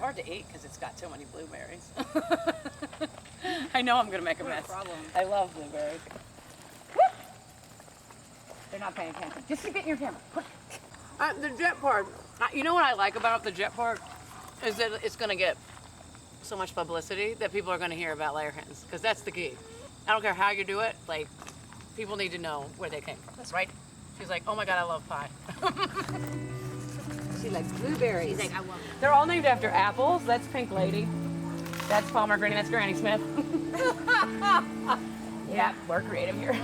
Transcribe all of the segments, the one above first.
hard to eat because it's got so many blueberries. I know I'm going to make a mess. Problem. I love blueberries. They're not paying attention. Just keep getting your camera. Quick. The jet part. You know what I like about the jet part is that it's going to get so much publicity that people are going to hear about layer hens, because that's the key. I don't care how you do it. Like, people need to know where they came from. That's right. She's like, oh my God, I love pie. She likes blueberries. She's like, I want. They're all named after apples. That's Pink Lady. That's pomegranate. That's Granny Smith. Yeah, we're creative here.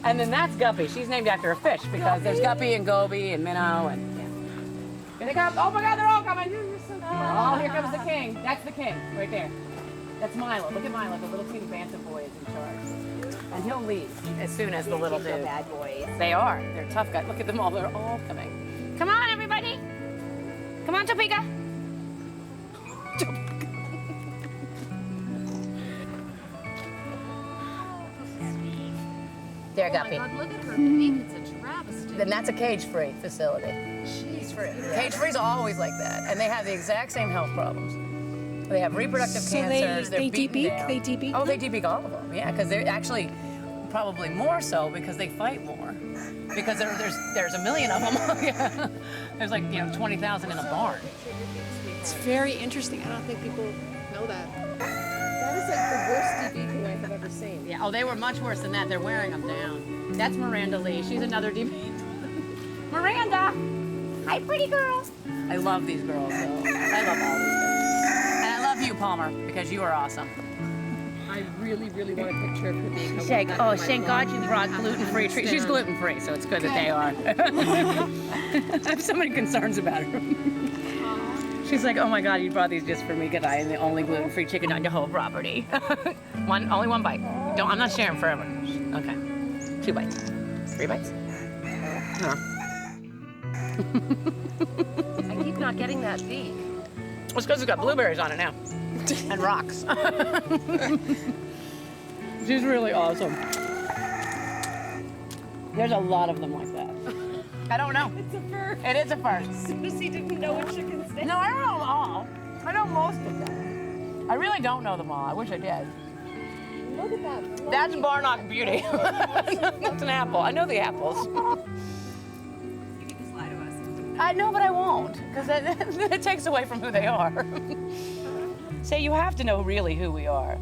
And then that's Guppy. She's named after a fish because there's Guppy and Goby and Minnow and here they come. Oh my God, they're all coming. You're so cute. Oh, here comes the king. That's the king right there. That's Milo. Look at Milo. The little teeny bantam boy is in charge. And he'll leave as soon as the little dude. Bad boys. They are. They're tough guys. Look at them all. They're all coming. Come on, everybody. Come on, Topeka. There, Guppy. Oh my God, look at her beak. It's a travesty. Then that's a cage-free facility. She's Free. Cage-free's always like that, and they have the exact same health problems. They have reproductive cancers. They beaten de-beak? down. They de-beak? Oh, they de-beak all of them. Yeah, because they're actually probably more so because they fight more. Because there's a million of them. Yeah. There's like 20,000 in a barn. It's very interesting. I don't think people know that. That is like the worst de-beaking I have ever seen. Yeah. Oh, they were much worse than that. They're wearing them down. That's Miranda Lee. She's another de-beak. Miranda. Hi, pretty girl. I love these girls, though. I love all these girls. And I love you, Palmer, because you are awesome. I really, really want a picture of her being. Thank God you brought gluten-free treats. She's gluten-free, so it's good that they are. I have so many concerns about her. She's like, oh my God, you brought these just for me because I am the only gluten-free chicken on the whole property. Only one bite. I'm not sharing forever. Okay. 2 bites. 3 bites? No. I keep not getting that beak. It's because it's got blueberries on it now. And rocks. She's really awesome. There's a lot of them like that. I don't know. It's a first. It is a first. Susie didn't know what chickens did. No, I don't know them all. I know most of them. I really don't know them all. I wish I did. Look at that. That's Barnock Beauty. That's an apple. I know the apples. You can just lie to us. I know, but I won't, because it takes away from who they are. So you have to know really who we are.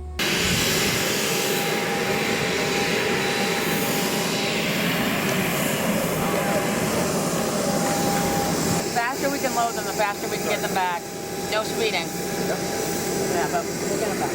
The faster we can load them, the faster we can get them back. No speeding. Yeah, but we'll get them back.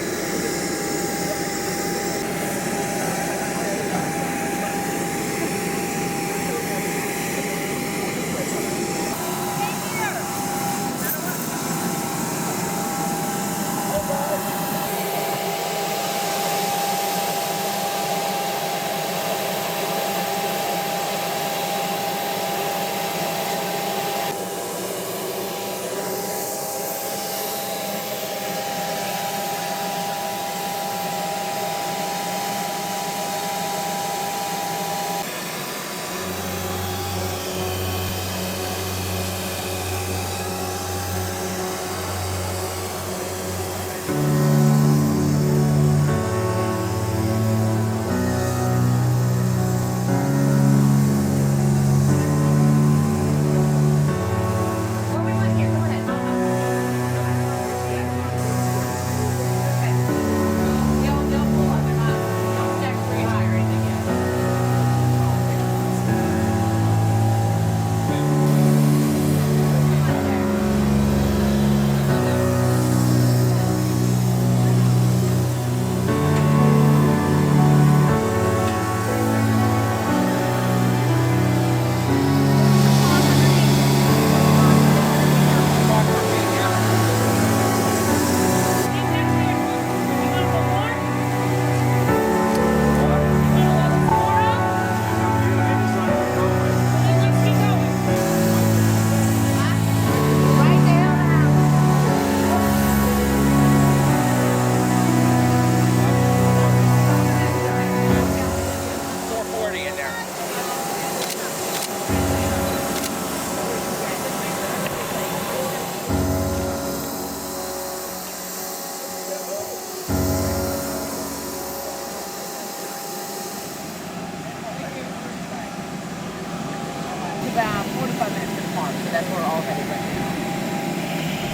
about 4 to 5 minutes to the farm, so that's where we're all headed right now.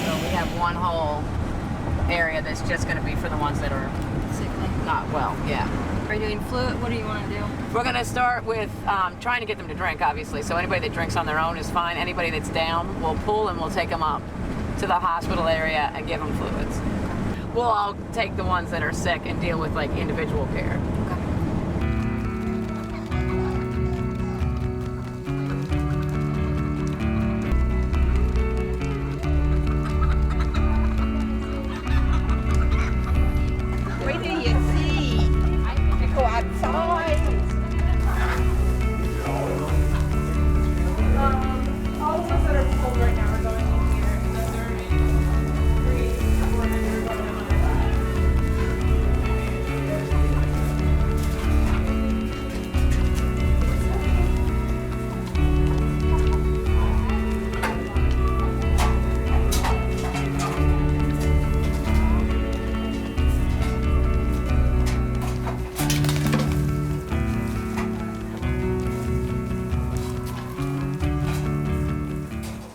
So we have one whole area that's just going to be for the ones that are Sickly. not well. Yeah. Are you doing fluid? What do you want to do? We're going to start with trying to get them to drink, obviously. So anybody that drinks on their own is fine. Anybody that's down, we'll pull and we'll take them up to the hospital area and give them fluids. We'll all take the ones that are sick and deal with like individual care. Wait till you see. Go outside. All of us that are pulled right now are going in here, and then the remaining 3 or 4 are going on the other side.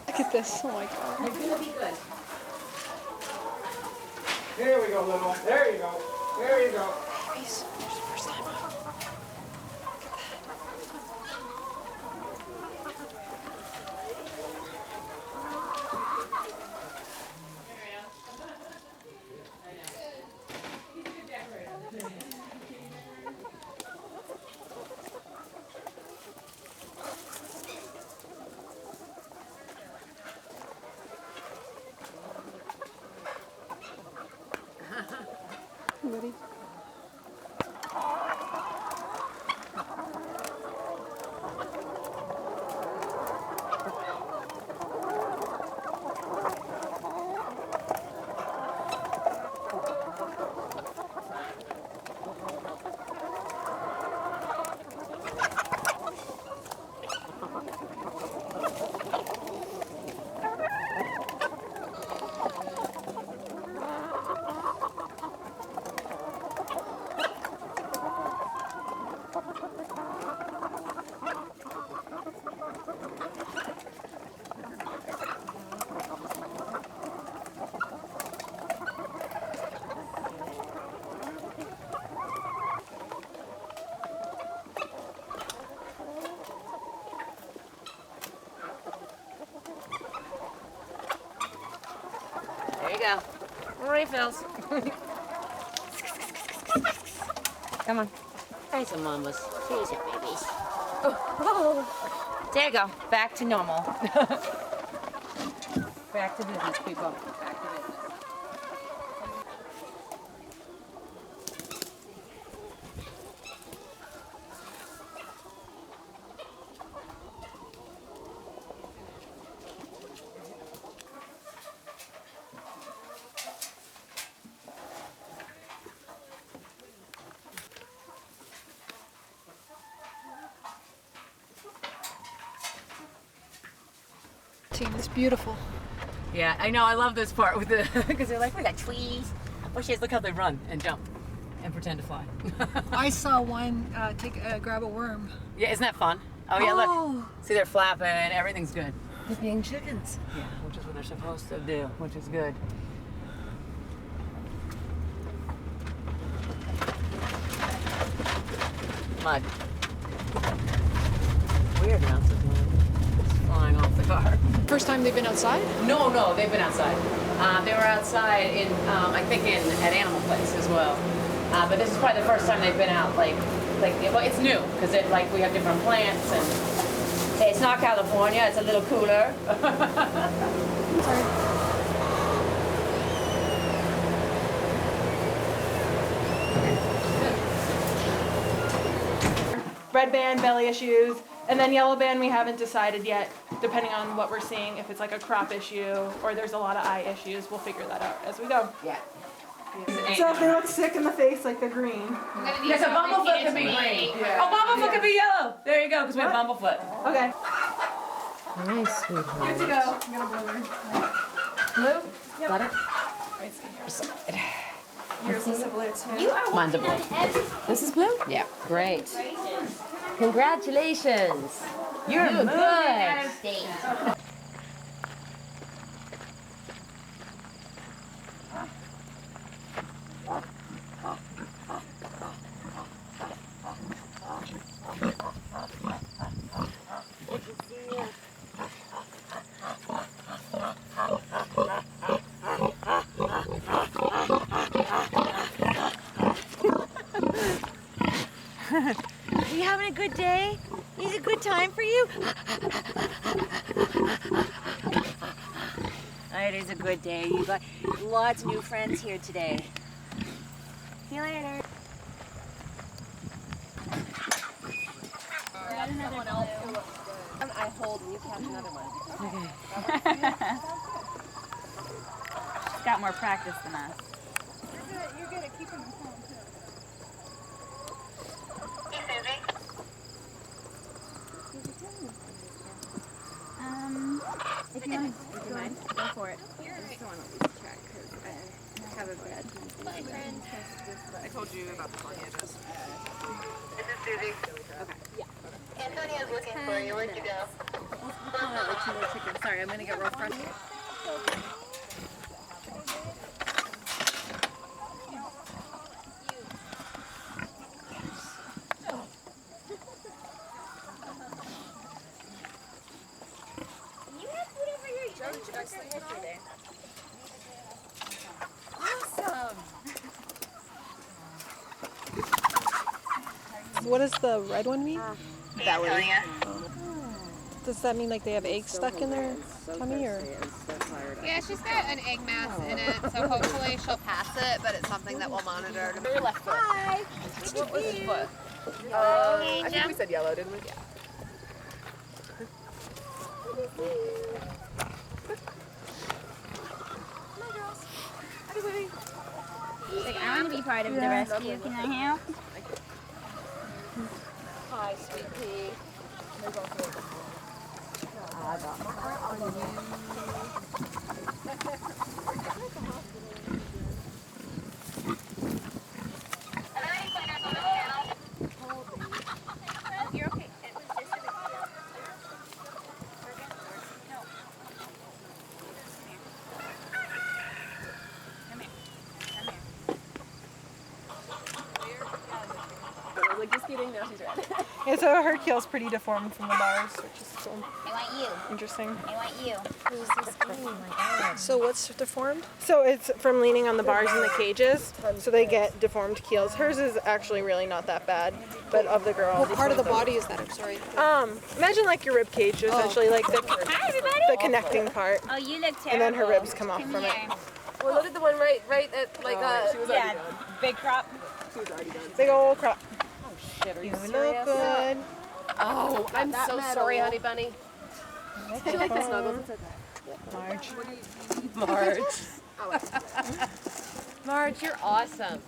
Look at this. Oh my god. There we go, little one. There you go. There you go. First time up. Ready? There you go. Refills. Come on. There's some mamas. Here's your babies. Oh. There you go. Back to normal. Back to business, people. Back to business. Team is beautiful. Yeah, I know. I love this part with the because they're like, we got trees. Bushes. Look how they run and jump and pretend to fly. I saw one grab a worm. Yeah, isn't that fun? Oh yeah, look. See, they're flapping. Everything's good. They're being chickens. Yeah, which is what they're supposed to do, which is good. Mud. Weird amounts of mud. It's flying off the car. First time they've been outside? No, they've been outside. They were outside in, I think, at Animal Place as well. But this is probably the first time they've been out. Well, it's new because we have different plants and hey, it's not California. It's a little cooler. Sorry. Red band, belly issues, and then yellow band we haven't decided yet, depending on what we're seeing. If it's like a crop issue or there's a lot of eye issues, we'll figure that out as we go. Yeah. So if they look sick in the face, like they're green. Yes, a bumblefoot could be green. Yeah. Oh, bumblefoot could be yellow. There you go, because we have bumblefoot. Okay. Nice, sweetheart. Good to go. I'm gonna blow her. Blue? Yep. Got it? Yours is a blue too. You are Mine's a blue. every This is blue? Yeah. Great. Congratulations. You're good. Are you having a good day? Is it a good time for you? It is a good day. You got lots of new friends here today. See you later. I hold and you catch another one. She's got more practice than us. You're good at keeping them calm too. If you want to, do you mind? Go for it. I just don't want to lose track because I have a bad tendency. My friend. I told you about the tornadoes. This is Susie. Okay. Yeah. Antonio's looking for you. Where'd you go? Sorry, I'm going to get real frustrated. What does the red one mean? Belly. Does that mean like they have eggs stuck in their tummy or? Yeah, she's got an egg mass in it, so hopefully she'll pass it, but it's something that we'll monitor. Your left foot. Hi. What was his foot? I think we said yellow, didn't we? Yeah. Like, I want to be part of the rescue. Can I help? Hi, sweet pea. You're okay. It was just a bit. Like just kidding, now she's red. Yeah, so her keel's pretty deformed from the bars, which is so I want you. interesting. I want you. So what's deformed? So it's from leaning on the bars in the cages, so they get deformed keels. Hers is actually really not that bad, but of the girl. What part of the body is that? I'm sorry. Imagine like your rib cage, essentially like the connecting part, Oh, you look terrible. and then her ribs come off Come from it. here. Well, look at the one right at like she was Yeah, big crop. Big old crop. Shit, are you You look good. Oh, I'm so sorry, honey bunny. Do you like the snuggles? Marge. Marge, you're awesome.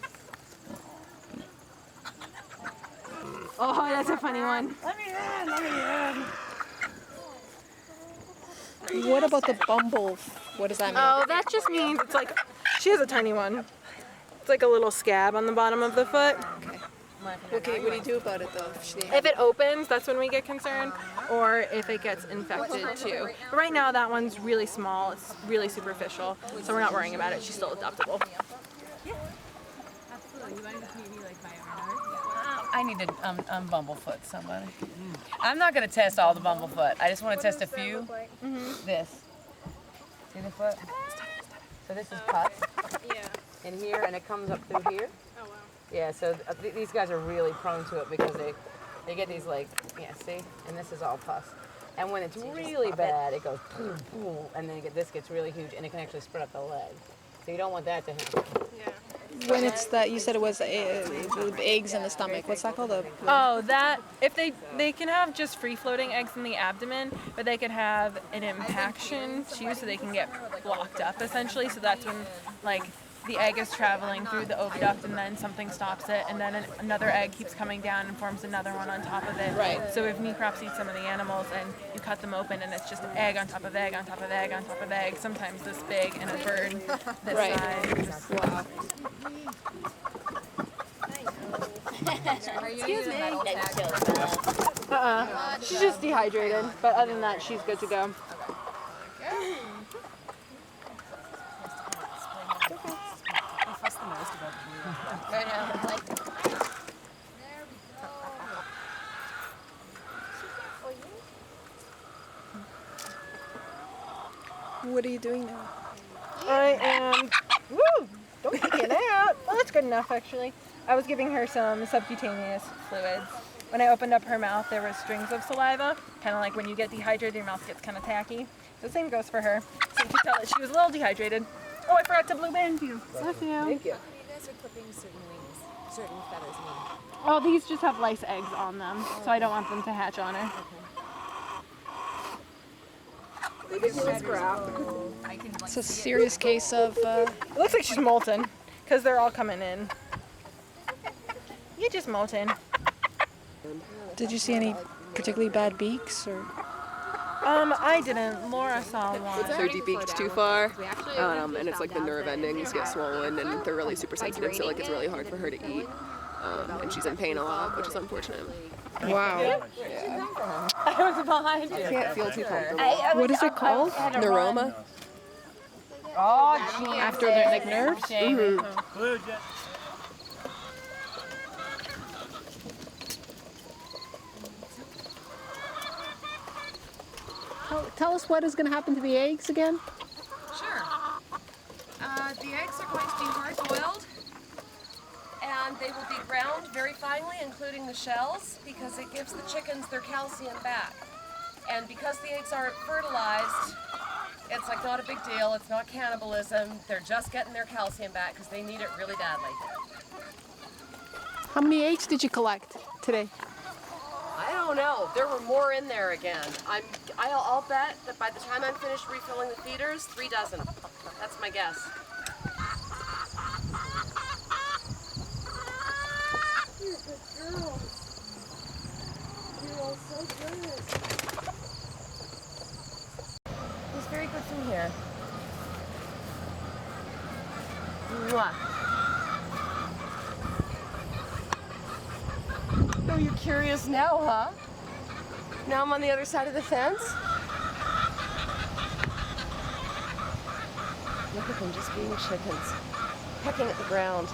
Oh, that's a funny one. What about the bumble? What does that mean? Oh, that just means it's like she has a tiny one. It's like a little scab on the bottom of the foot. What do you do about it though? If it opens, that's when we get concerned, or if it gets infected too. But right now, that one's really small. It's really superficial, so we're not worrying about it. She's still adoptable. I need to bumblefoot somebody. I'm not going to test all the bumblefoot. I just want to test a few. This. See the foot? So this is pus. Yeah. In here, and it comes up through here. Oh wow. Yeah, so these guys are really prone to it because they get these like, yeah, see? And this is all pus. And when it's really bad, it goes boom, boom, and then this gets really huge, and it can actually spread up the leg. So you don't want that to happen. Yeah. When it's that, you said it was eggs in the stomach. What's that called? Oh, that if they can have just free-floating eggs in the abdomen, but they could have an impaction too, so they can get blocked up essentially. So that's when like the egg is traveling through the oviduct, and then something stops it, and then another egg keeps coming down and forms another one on top of it. Right. So if necrops eat some of the animals, and you cut them open, and it's just egg on top of egg on top of egg on top of egg, sometimes this big, and a bird this Right. size. Wow. Excuse me. She's just dehydrated, but other than that, she's good to go. What are you doing now? I am. Woo! Don't kick it out. Well, that's good enough, actually. I was giving her some subcutaneous fluids. When I opened up her mouth, there were strings of saliva, kind of like when you get dehydrated, your mouth gets kind of tacky. The same goes for her. So you could tell that she was a little dehydrated. Oh, I forgot to blue band you. Bless you. Thank you. You guys are clipping certain wings, certain feathers. Oh, these just have lice eggs on them, so I don't want them to hatch on her. It's a serious case of. It looks like she's molten, because they're all coming in. You're just molten. Did you see any particularly bad beaks or? I didn't. Laura saw one. They're de-beaked too far, and it's like the nerve endings get swollen, and they're really super sensitive, so like it's really hard for her to eat. And she's in pain a lot, which is unfortunate. Wow. Yeah. I was behind you. Can't feel too comfortable. What is it called? Neuroma. Oh, After their like nerves? Tell us what is going to happen to the eggs again. Sure. The eggs are going to be hard boiled, and they will be ground very finely, including the shells, because it gives the chickens their calcium back. And because the eggs aren't fertilized, it's like not a big deal. It's not cannibalism. They're just getting their calcium back because they need it really badly. How many eggs did you collect today? I don't know. There were more in there again. I'll bet that by the time I'm finished refilling the feeders, 3 dozen. That's my guess. You're good girls. You're all so good. He's very good from here. Mwah. Oh, you're curious now, huh? Now I'm on the other side of the fence? Look at them just being chickens, pecking at the ground.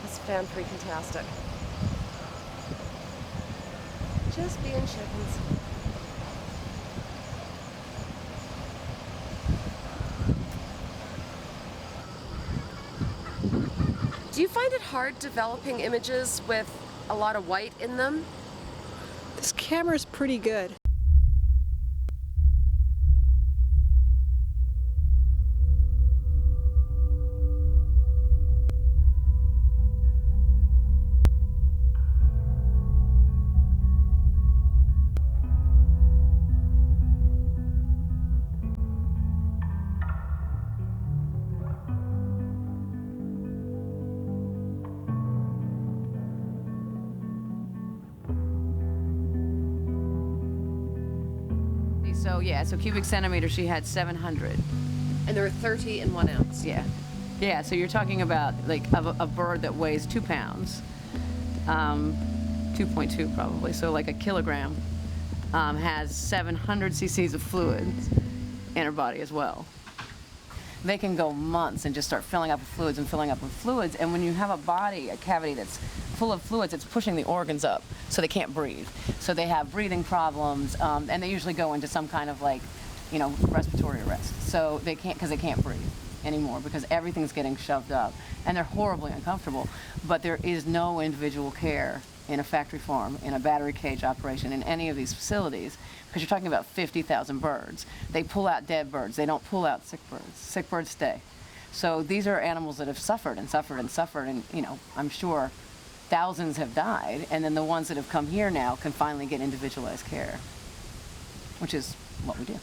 That's fan-freaking-tastic. Just being chickens. Do you find it hard developing images with a lot of white in them? This camera's pretty good. So cubic centimeters, she had 700. And there were 30 in 1 ounce. Yeah, so you're talking about like a bird that weighs 2 pounds, 2.2 probably, so like a kilogram, has 700 cc's of fluids in her body as well. They can go months and just start filling up with fluids and filling up with fluids, and when you have a body, a cavity that's full of fluids, it's pushing the organs up, so they can't breathe. So they have breathing problems, and they usually go into some kind of like, respiratory arrest. So they can't, because they can't breathe anymore, because everything's getting shoved up, and they're horribly uncomfortable. But there is no individual care in a factory farm, in a battery cage operation, in any of these facilities, because you're talking about 50,000 birds. They pull out dead birds. They don't pull out sick birds. Sick birds stay. So these are animals that have suffered and suffered and suffered, and I'm sure thousands have died, and then the ones that have come here now can finally get individualized care, which is what we do.